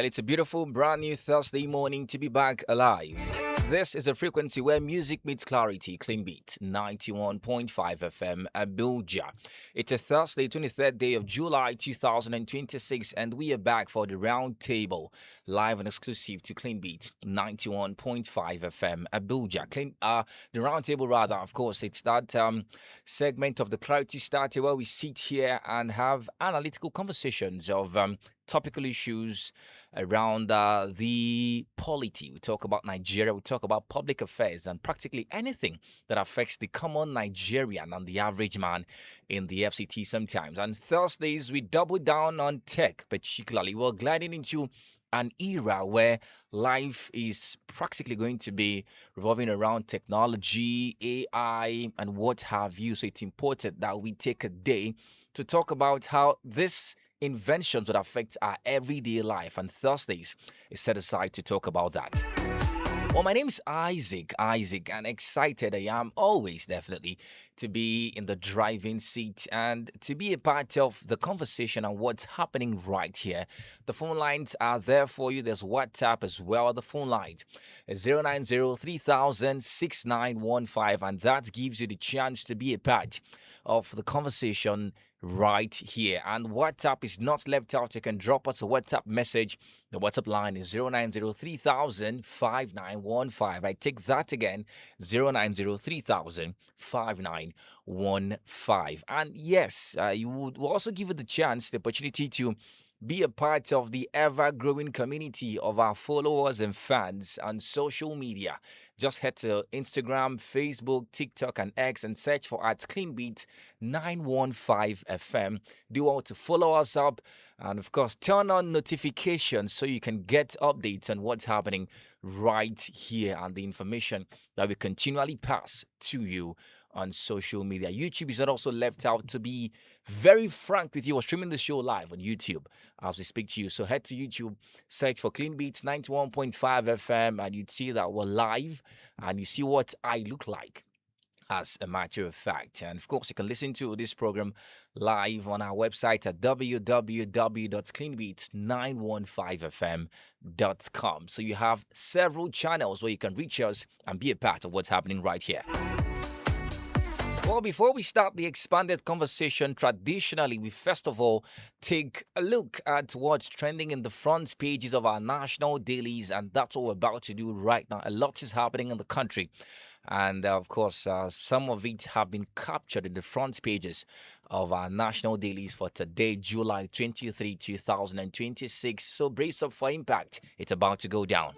Well, it's a beautiful, brand new Thursday morning to be back alive. This is a frequency where music meets clarity. Clean beat, 91.5 FM Abuja. It's a Thursday, 23rd day of July 2026, and we are back for the round table, live and exclusive to Clean Beat, 91.5 FM Abuja. The round table, rather, of course, it's that segment of the Clarity Starter where we sit here and have analytical conversations of topical issues around the polity. We talk about Nigeria, we talk about public affairs, and practically anything that affects the common Nigerian and the average man in the FCT sometimes. And Thursdays, we double down on tech, particularly. We're gliding into an era where life is practically going to be revolving around technology, AI, and what have you. So it's important that we take a day to talk about how this inventions would affect our everyday life, and Thursdays is set aside to talk about that. Well, my name is Isaac, and excited I am always definitely to be in the driving seat and to be a part of the conversation and what's happening right here. The phone lines are there for you. There's WhatsApp as well. The phone lines is 090-3000-6915, and that gives you the chance to be a part of the conversation right here. And WhatsApp is not left out. You can drop us a WhatsApp message. The WhatsApp line is 090-3000-5915. I take that again, 090-3000-5915. And yes, you would also give it the chance, the opportunity to be a part of the ever-growing community of our followers and fans on social media. Just head to Instagram, Facebook, TikTok, and X and search for @CleanBeat 915 FM. Do all to follow us up and, of course, turn on notifications so you can get updates on what's happening right here and the information that we continually pass to you on social media. YouTube is not also left out. To be very frank with you, we're streaming the show live on YouTube as we speak to you. So head to YouTube, search for Clean Beats 91.5 FM, and you'd see that we're live and you see what I look like, as a matter of fact. And of course, you can listen to this program live on our website at www.cleanbeat915fm.com. So you have several channels where you can reach us and be a part of what's happening right here. Well, before we start the expanded conversation, traditionally, we first of all take a look at what's trending in the front pages of our national dailies, and that's what we're about to do right now. A lot is happening in the country, and of course, some of it have been captured in the front pages of our national dailies for today, July 23, 2026. So brace up for impact. It's about to go down.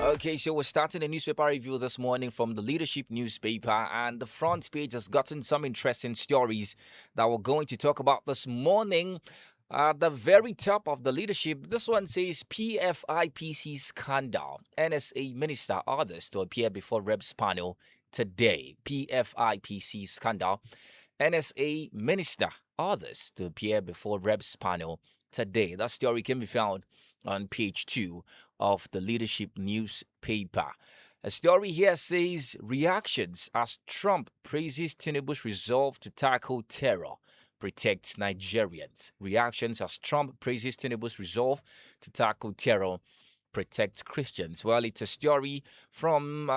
Okay, so we're starting a newspaper review this morning from the Leadership newspaper, and the front page has gotten some interesting stories that we're going to talk about this morning. At the very top of the Leadership, this one says PFIPC scandal. NSA minister orders to appear before Reps panel today. PFIPC scandal. NSA minister orders to appear before Reps panel today. That story can be found on page 2 of the Leadership newspaper. A story here says reactions as Trump praises Tinubu's resolve to tackle terror, protects Nigerians. Reactions as Trump praises Tinubu's resolve to tackle terror, protects Christians. Well, it's a story from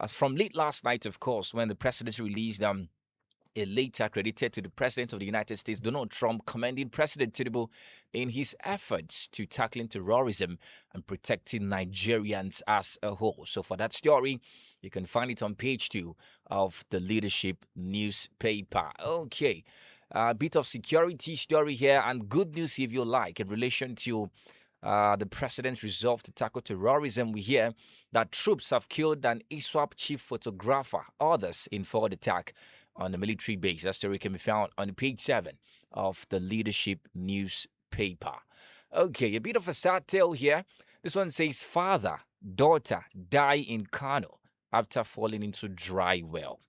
from late last night, of course, when the president released a letter credited to the President of the United States, Donald Trump, commending President Tinubu in his efforts to tackling terrorism and protecting Nigerians as a whole. So for that story, you can find it on page 2 of the Leadership newspaper. Okay, a bit of security story here, and good news if you like in relation to the president's resolve to tackle terrorism. We hear that troops have killed an ISWAP chief photographer, others in forward attack on the military base. That story can be found on page 7 of the Leadership newspaper. Okay, a bit of a sad tale here. This one says, father, daughter die in Kano after falling into dry well.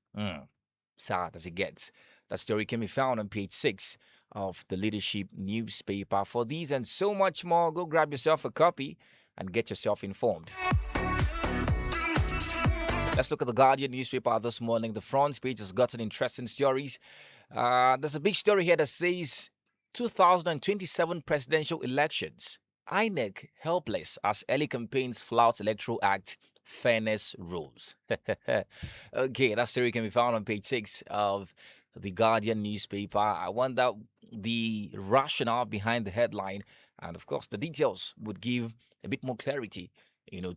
Sad as it gets. That story can be found on page 6 of the Leadership newspaper. For these and so much more, go grab yourself a copy and get yourself informed. Let's look at the Guardian newspaper this morning. The front page has got some interesting stories. There's a big story here that says 2027 presidential elections. INEC helpless as early campaigns flout Electoral Act fairness rules. Okay, that story can be found on page 6 of the Guardian newspaper. I wonder the rationale behind the headline, and of course, the details would give a bit more clarity,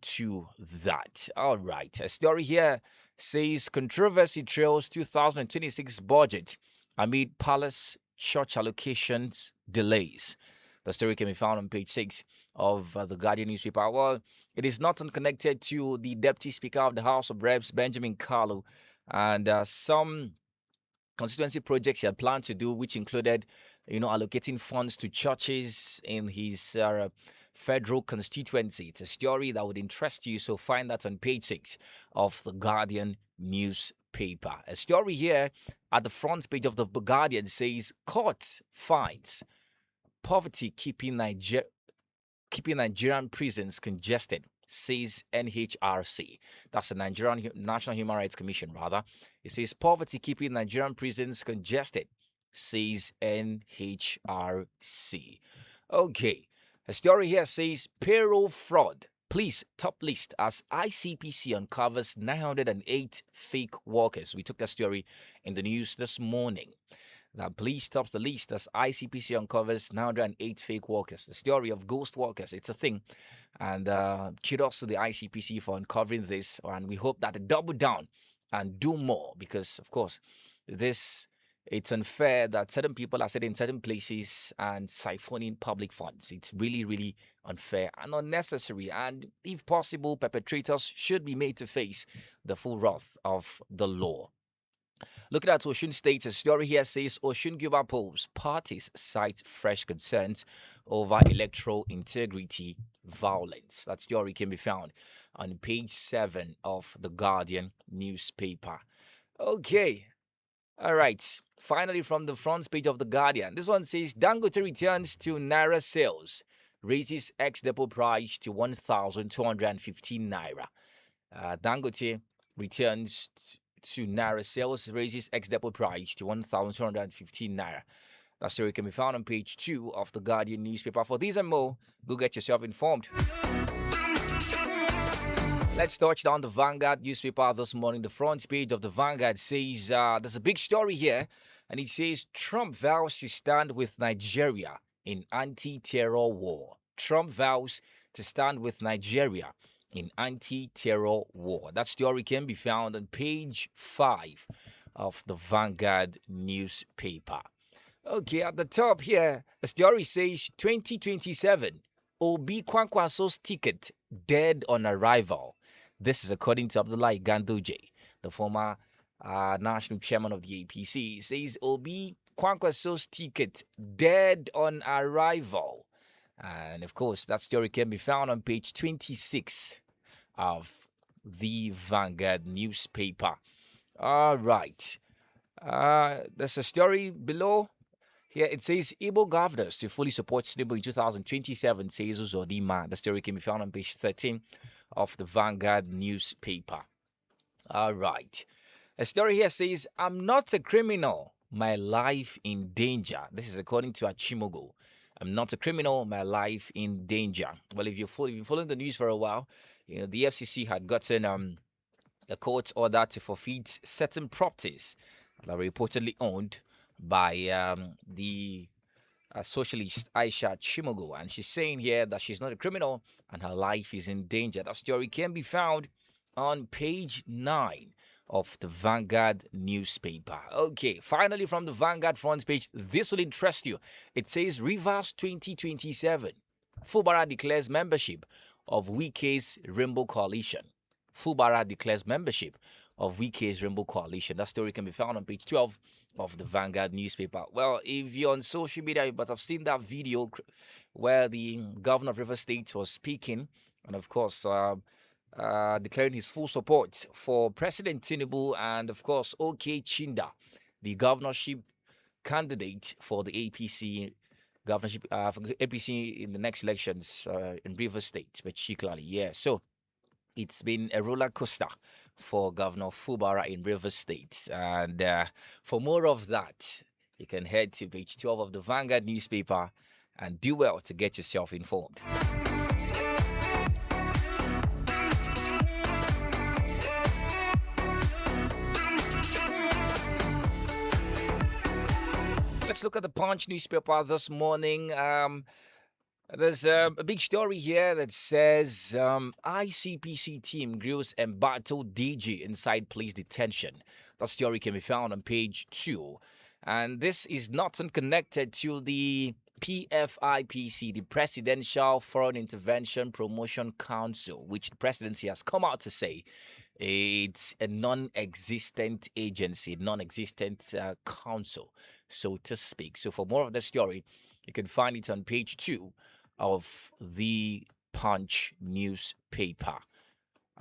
to that. All right, a story here says controversy trails 2026 budget amid palace church allocations delays. The story can be found on page 6 of the Guardian newspaper. Well, it is not unconnected to the Deputy Speaker of the House of Reps, Benjamin Kalu, and some constituency projects he had planned to do, which included, allocating funds to churches in his federal constituency. It's a story that would interest you, so find that on page 6 of the Guardian newspaper. A story here at the front page of the Guardian says, court finds poverty keeping Nigerian prisons congested, says NHRC. That's the Nigerian National Human Rights Commission, rather. It says poverty keeping Nigerian prisons congested, says NHRC. Okay. A story here says payroll fraud. Police top list as ICPC uncovers 908 fake workers. We took that story in the news this morning. The police tops the list as ICPC uncovers 908 fake workers. The story of ghost workers, it's a thing. And kudos to the ICPC for uncovering this. And we hope that they double down and do more because, of course, it's unfair that certain people are sitting in certain places and siphoning public funds. It's really, really unfair and unnecessary. And if possible, perpetrators should be made to face the full wrath of the law. Looking at Osun State, a story here says Osun Guba polls parties cite fresh concerns over electoral integrity violence. That story can be found on page 7 of the Guardian newspaper. Okay. All right. Finally, from the front page of the Guardian, this one says Dangote returns to Naira sales, raises ex-depot price to 1,215 Naira. Dangote returns to Naira sales, raises ex-depot price to 1,215 Naira. That story can be found on page 2 of the Guardian newspaper. For these and more, go get yourself informed. Let's touch down the Vanguard newspaper this morning. The front page of the Vanguard says there's a big story here, and it says Trump vows to stand with Nigeria in anti-terror war. Trump vows to stand with Nigeria in anti-terror war. That story can be found on page 5 of the Vanguard newspaper. Okay, at the top here, the story says 2027, Obi Kwankwaso's ticket dead on arrival. This is according to Abdullahi Ganduje, the former national chairman of the APC. He says Obi Kwankwaso's ticket dead on arrival. And of course, that story can be found on page 26 of the Vanguard newspaper. All right. There's a story below. Here it says Igbo governors to fully support Tinubu in 2027, says Uzodima. The story can be found on page 13 of the Vanguard newspaper. All right. A story here says, I'm not a criminal, my life in danger. This is according to Achimogo. I'm not a criminal, my life in danger. Well, if you've been following the news for a while, the FCC had gotten a court order to forfeit certain properties that were reportedly owned by the socialist Aisha Chimogo. And she's saying here that she's not a criminal and her life is in danger. That story can be found on page 9 of the Vanguard newspaper. Okay, finally from the Vanguard front page, this will interest you. It says Rivers 2027. Fubara declares membership of Wike's Rainbow Coalition. Fubara declares membership of Wike's Rainbow Coalition. That story can be found on page 12 of the Vanguard newspaper. Well, if you're on social media, you must have seen that video where the governor of River State was speaking and, of course, declaring his full support for President Tinubu and, of course, OK Chinda, the governorship candidate for the APC governorship for APC in the next elections in River State, particularly. Yeah, so it's been a roller coaster for Governor Fubara in Rivers State. And for more of that, you can head to page 12 of the Vanguard newspaper and do well to get yourself informed. Let's look at the Punch newspaper this morning. There's a big story here that says ICPC team grills embattled DG inside police detention. That story can be found on page 2. And this is not unconnected to the PFIPC, the Presidential Foreign Intervention Promotion Council, which the presidency has come out to say it's a non-existent agency, non-existent council, so to speak. So for more of the story, you can find it on page 2 of the Punch newspaper.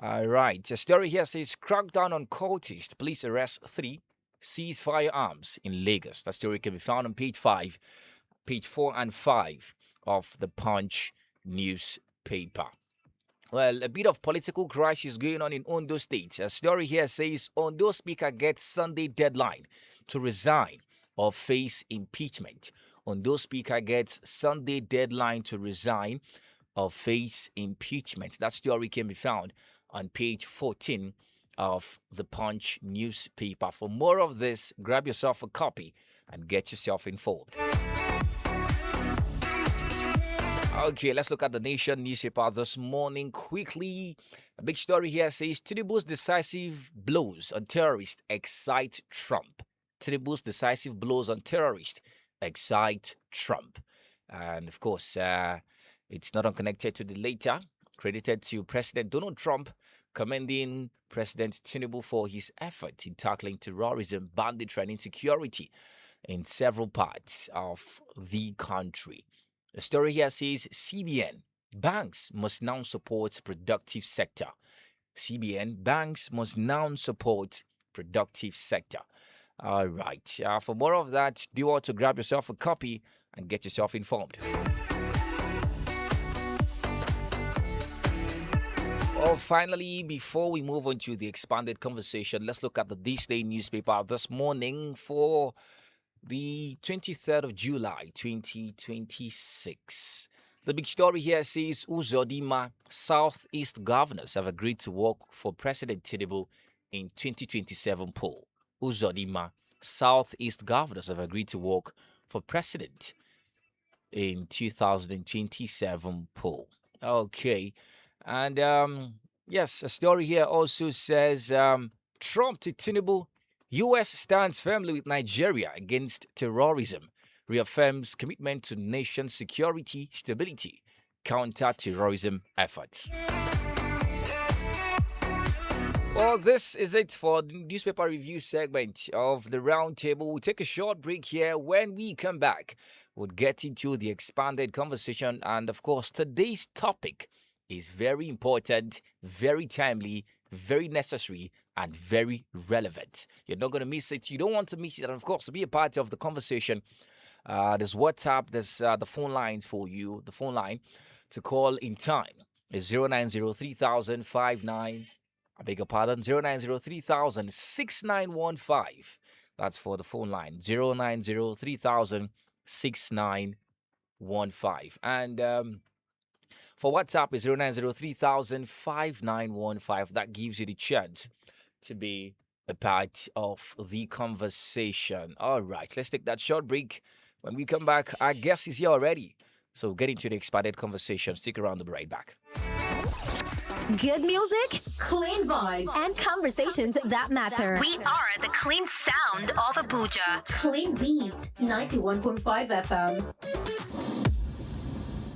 All right. A story here says crackdown on cultists. Police arrest 3, seize firearms in Lagos. That story can be found on page 5, page 4 and 5 of the Punch newspaper. Well, a bit of political crisis going on in Ondo State. A story here says Ondo Speaker gets Sunday deadline to resign or face impeachment. Ondo Speaker gets Sunday deadline to resign or face impeachment. That story can be found on page 14 of the Punch newspaper. For more of this, grab yourself a copy and get yourself informed. Okay, let's look at the Nation newspaper this morning quickly. A big story here says Tinubu's decisive blows on terrorists excite Trump. Tinubu's decisive blows on terrorists excite Trump. And of course, it's not unconnected to the later, credited to President Donald Trump, commending President Tinubu for his effort in tackling terrorism, banditry, and insecurity in several parts of the country. The story here says CBN, banks must now support productive sector. CBN, banks must now support productive sector. All right. For more of that, do want to grab yourself a copy and get yourself informed. Well, finally, before we move on to the expanded conversation, let's look at the This Day newspaper this morning for the 23rd of July, 2026. The big story here says Uzodinma, Southeast governors have agreed to work for President Tinubu in 2027 poll. Uzodinma, Southeast governors have agreed to work for President in 2027 poll. Okay. And yes, a story here also says Trump to Tinubu, U.S. stands firmly with Nigeria against terrorism, reaffirms commitment to nation security, stability, counter-terrorism efforts. Well, this is it for the newspaper review segment of the Roundtable. We'll take a short break here. When we come back, we'll get into the expanded conversation. And of course, today's topic is very important, very timely, very necessary, and very relevant. You're not going to miss it. You don't want to miss it. And of course, to be a part of the conversation, there's WhatsApp, there's the phone lines for you. The phone line to call in time is 0903059. I beg your pardon, 090306915. That's for the phone line, 090306915. And for WhatsApp is 090305915. That gives you the chance to be a part of the conversation. All right, let's take that short break. When we come back, our guest is here already. So get into the expanded conversation. Stick around, we'll be right back. Good music, clean vibes, and conversations that matter. We are the clean sound of Abuja. Clean Beats, 91.5 FM.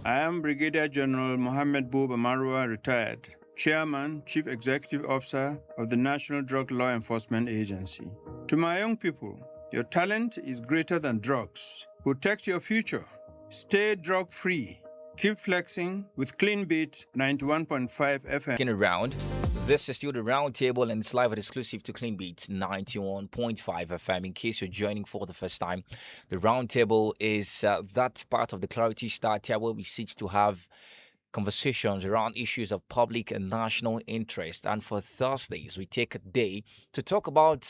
I am Brigadier General Mohammed Boob Amarwa, retired, Chairman, Chief Executive Officer of the National Drug Law Enforcement Agency. To my young people, your talent is greater than drugs. Protect your future. Stay drug-free. Keep flexing with Clean Beat 91.5 FM. Around. This is still the Roundtable, and it's live and exclusive to Clean Beat 91.5 FM. In case you're joining for the first time, the Roundtable is that part of the Clarity Starter where we seek to have conversations around issues of public and national interest. And for Thursdays, we take a day to talk about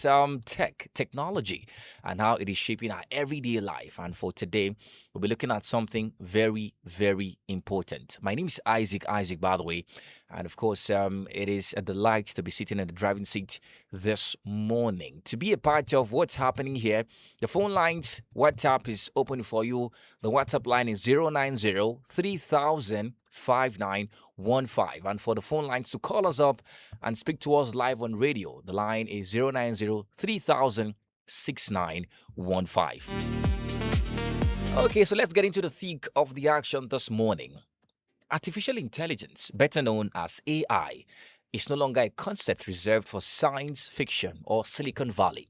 technology, and how it is shaping our everyday life. And for today, we'll be looking at something very, very important. My name is Isaac, by the way. And of course, it is a delight to be sitting in the driving seat this morning. To be a part of what's happening here, the phone lines, WhatsApp is open for you. The WhatsApp line is 090 3000 5915. And for the phone lines to call us up and speak to us live on radio, the line is 090 3000 6915. Okay, so let's get into the thick of the action this morning. Artificial intelligence, better known as AI, is no longer a concept reserved for science fiction or Silicon Valley.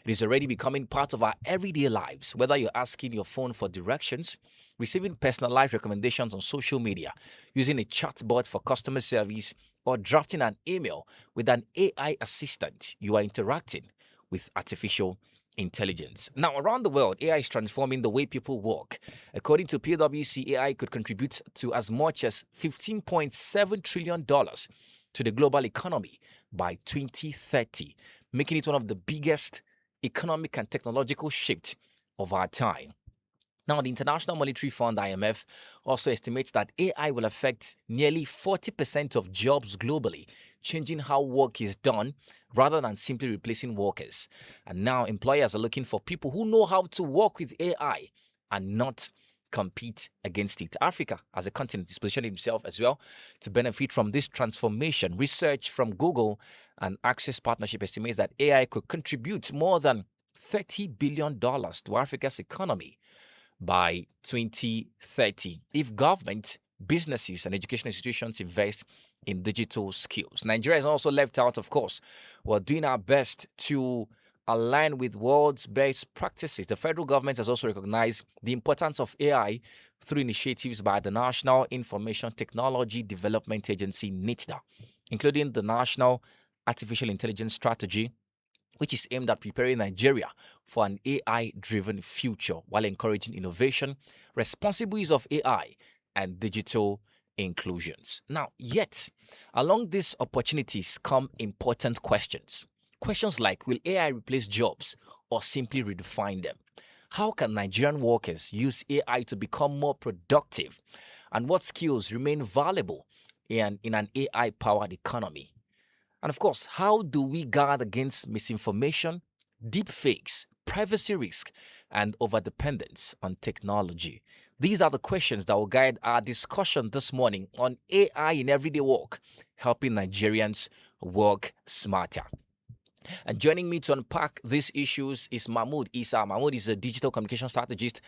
It is already becoming part of our everyday lives, whether you're asking your phone for directions, receiving personalized recommendations on social media, using a chatbot for customer service, or drafting an email with an AI assistant. You are interacting with artificial intelligence. Now, around the world, AI is transforming the way people work. According to PwC, AI could contribute to as much as $15.7 trillion to the global economy by 2030, making it one of the biggest economic and technological shifts of our time. Now, the International Monetary Fund, IMF, also estimates that AI will affect nearly 40% of jobs globally, changing how work is done rather than simply replacing workers. And now employers are looking for people who know how to work with AI and not compete against it. Africa, as a continent, is positioning itself as well to benefit from this transformation. Research from Google and Access Partnership estimates that AI could contribute more than $30 billion to Africa's economy by 2030 if government, businesses, and education institutions invest in digital skills. Nigeria is also left out, of course. We're doing our best to align with world's best practices. The federal government has also recognized the importance of AI through initiatives by the National Information Technology Development Agency, NITDA, including the National Artificial Intelligence Strategy, which is aimed at preparing Nigeria for an AI-driven future while encouraging innovation, responsible use of AI, and digital inclusions. Now, yet, along these opportunities come important questions. Questions like, will AI replace jobs or simply redefine them? How can Nigerian workers use AI to become more productive? And what skills remain valuable in an AI-powered economy? And of course, how do we guard against misinformation, deep fakes, privacy risk, and overdependence on technology? These are the questions that will guide our discussion this morning on AI in everyday work, helping Nigerians work smarter. And joining me to unpack these issues is Mahmood Isa. Mahmood is a digital communication strategist,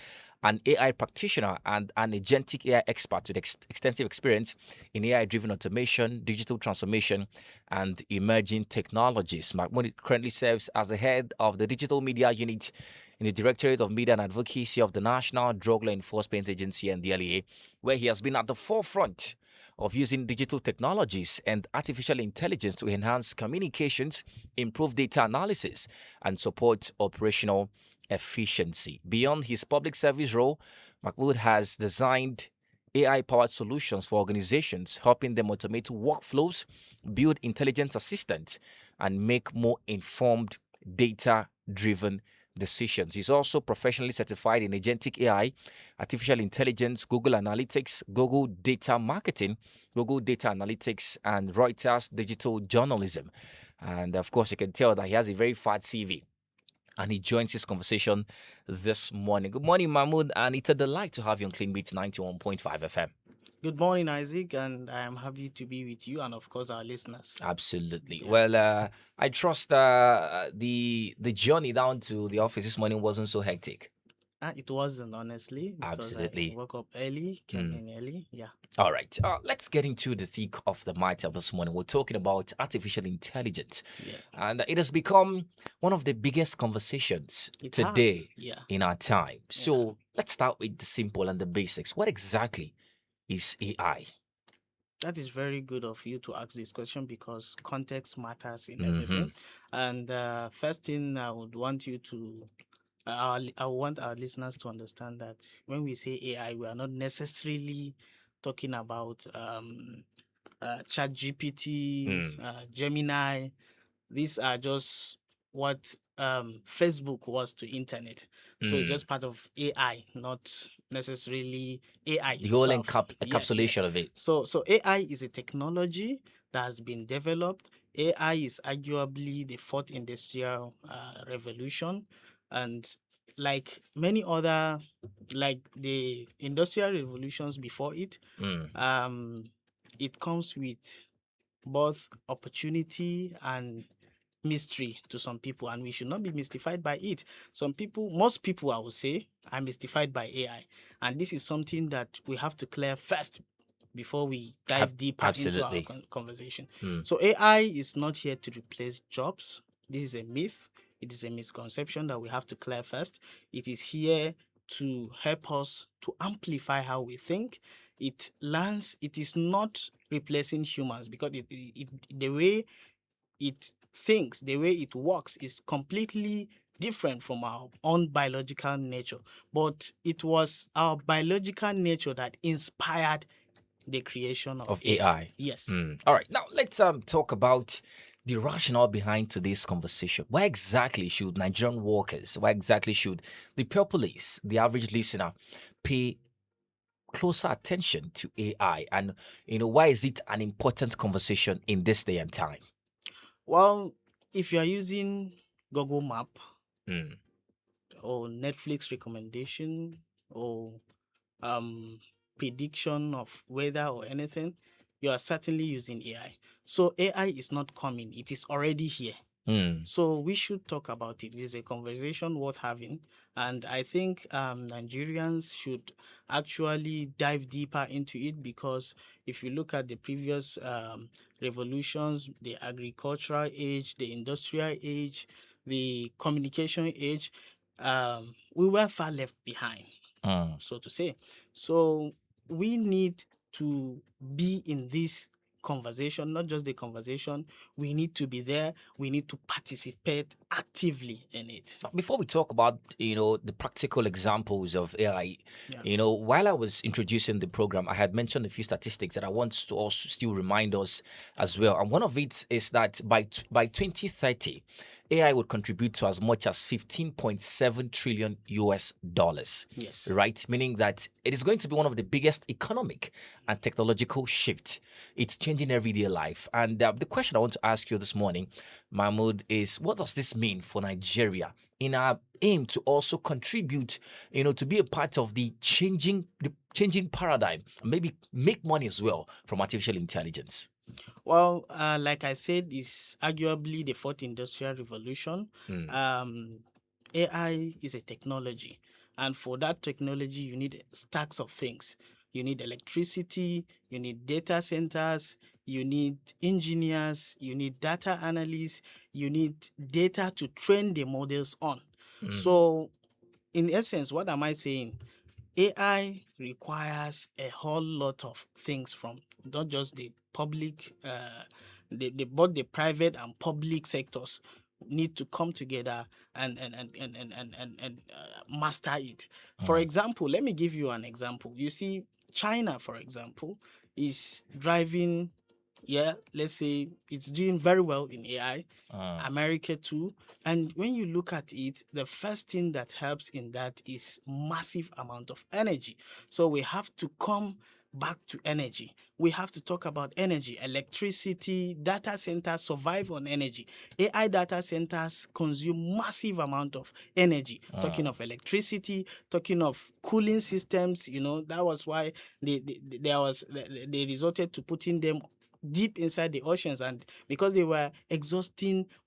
an AI practitioner, and an agentic AI expert with extensive experience in AI-driven automation, digital transformation, and emerging technologies. Mahmood currently serves as the head of the digital media unit in the Directorate of Media and Advocacy of the National Drug Law Enforcement Agency and DLEA, where he has been at the forefront of using digital technologies and artificial intelligence to enhance communications, improve data analysis, and support operational efficiency. Beyond his public service role, Mahmood has designed AI-powered solutions for organizations, helping them automate workflows, build intelligence assistants, and make more informed, data-driven decisions. He's also professionally certified in agentic AI, artificial intelligence, Google Analytics, Google Data Marketing, Google Data Analytics, and Reuters Digital Journalism. And of course, you can tell that he has a very fat CV. And he joins this conversation this morning. Good morning, Mahmood, and it's a delight to have you on Clean Beats 91.5 FM. Good morning, Isaac, and I am happy to be with you and, of course, our listeners. Absolutely. Yeah. Well, I trust the journey down to the office this morning wasn't so hectic. It wasn't, honestly, because Absolutely. I woke up early, came in early. Yeah. All right. Let's get into the thick of the matter this morning. We're talking about artificial intelligence. Yeah. And it has become one of the biggest conversations It today has, yeah. in our time. So let's start with the simple and the basics. What exactly is AI? That is very good of you to ask this question because context matters in everything. And first thing I would want you to, I want our listeners to understand that when we say AI, we are not necessarily talking about Chat GPT, Mm. Gemini. These are just what Facebook was to internet. So it's Mm. just part of AI, not necessarily AI The whole itself. Yes, yes. encapsulation of it. So AI is a technology that has been developed. AI is arguably the fourth industrial revolution, and like many other, like the industrial revolutions before it, Mm. it comes with both opportunity and mystery to some people, and we should not be mystified by it. Some people, most people, I would say, are mystified by AI, and this is something that we have to clear first before we dive deeper into our Absolutely. conversation. Mm. So AI is not here to replace jobs. This is a myth. It is a misconception that we have to clear first. It is here to help us to amplify how we think. It learns. It is not replacing humans, because the way it thinks, the way it works is completely different from our own biological nature. But it was our biological nature that inspired the creation of Of AI. AI. Yes. Mm. All right. Now let's talk about the rationale behind today's conversation. Why exactly should Nigerian workers, why exactly should the populace, the average listener, pay closer attention to AI? And why is it an important conversation in this day and time? Well, if you are using Google Map Mm. or Netflix recommendation or um, prediction of weather or anything, you are certainly using AI. So AI is not coming; it is already here. Mm. So we should talk about it. It is a conversation worth having, and I think Nigerians should actually dive deeper into it, because if you look at the previous revolutions, the agricultural age, the industrial age, the communication age, we were far left behind, Mm. so to say. So we need to be in this conversation, not just the conversation. We need to be there. We need to participate actively in it. Before we talk about the practical examples of AI, Yeah. while I was introducing the program, I had mentioned a few statistics that I want to also still remind us as well. And one of it is that by 2030, AI would contribute to as much as 15.7 trillion US dollars. Yes. Right, meaning that it is going to be one of the biggest economic and technological shifts. It's changing everyday life. And the question I want to ask you this morning, Mahmoud, is what does this mean for Nigeria in our aim to also contribute, to be a part of the changing paradigm, and maybe make money as well from artificial intelligence? Well, like I said, it's arguably the fourth industrial revolution. Mm. AI is a technology, and for that technology, you need stacks of things. You need electricity, you need data centers, you need engineers, you need data analysts, you need data to train the models on. So, in essence, what am I saying? AI requires a whole lot of things from not just the public, both the private and public sectors need to come together and master it. For example, let me give you an example. You see, China, for example, is driving, yeah, let's say it's doing very well in AI. America too. And when you look at it, the first thing that helps in that is massive amount of energy. So we have to come back to energy. We have to talk about energy, electricity, data centers survive on energy. AI data centers consume massive amount of energy. Talking of electricity, talking of cooling systems, that was why they resorted to putting them deep inside the oceans, and because they were exhausting